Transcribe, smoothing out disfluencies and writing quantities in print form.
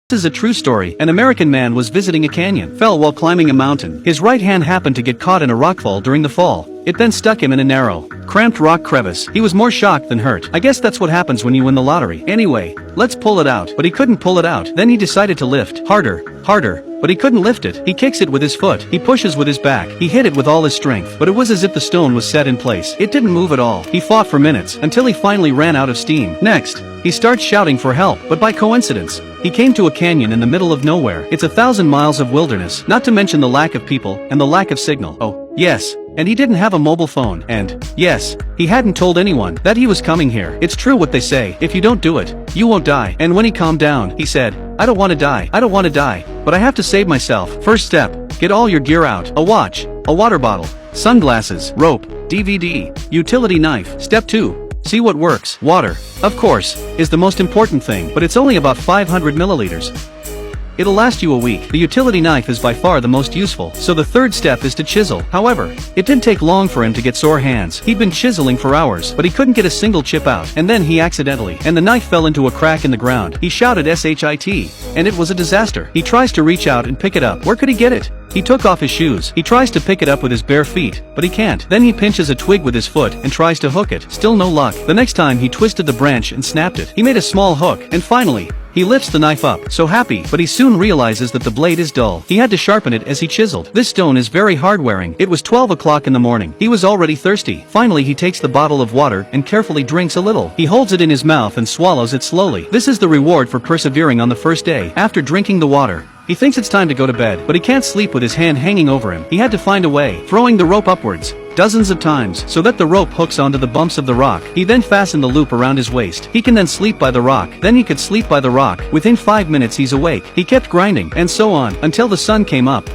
This is a true story. An American man was visiting a canyon, fell while climbing a mountain. His right hand happened to get caught in a rockfall during the fall. It then stuck him in a narrow, cramped rock crevice. He was more shocked than hurt. I guess that's what happens when you win the lottery. Anyway, let's pull it out. But he couldn't pull it out. Then he decided to lift. Harder, but he couldn't lift it. He kicks it with his foot. He pushes with his back. He hit it with all his strength. But it was as if the stone was set in place. It didn't move at all. He fought for minutes, until he finally ran out of steam. Next, he starts shouting for help. But by coincidence, he came to a canyon in the middle of nowhere. It's 1,000 miles of wilderness, not to mention the lack of people, and the lack of signal. Oh, yes. And he didn't have a mobile phone, and, yes, he hadn't told anyone that he was coming here. It's true what they say, if you don't do it, you won't die. And when he calmed down, he said, I don't want to die, but I have to save myself. First step, get all your gear out. A watch, a water bottle, sunglasses, rope, DVD, utility knife. Step 2. See what works. Water, of course, is the most important thing, but it's only about 500 milliliters. It'll last you a week. The utility knife is by far the most useful, so the third step is to chisel. However, it didn't take long for him to get sore hands. He'd been chiseling for hours, but he couldn't get a single chip out, and then he accidentally, and the knife fell into a crack in the ground. He shouted SHIT, and it was a disaster. He tries to reach out and pick it up. Where could he get it? He took off his shoes. He tries to pick it up with his bare feet, but he can't. Then he pinches a twig with his foot and tries to hook it. Still no luck. The next time he twisted the branch and snapped it. He made a small hook, and finally, he lifts the knife up, so happy, but he soon realizes that the blade is dull. He had to sharpen it as he chiseled. This stone is very hard wearing. It was 12 o'clock in the morning. He was already thirsty. Finally he takes the bottle of water and carefully drinks a little. He holds it in his mouth and swallows it slowly. This is the reward for persevering on the first day. After drinking the water, he thinks it's time to go to bed, but he can't sleep with his hand hanging over him. He had to find a way, throwing the rope upwards dozens of times, so that the rope hooks onto the bumps of the rock. He then fastened the loop around his waist. He can then sleep by the rock. Then he could sleep by the rock. Within 5 minutes he's awake. He kept grinding, and so on, until the sun came up.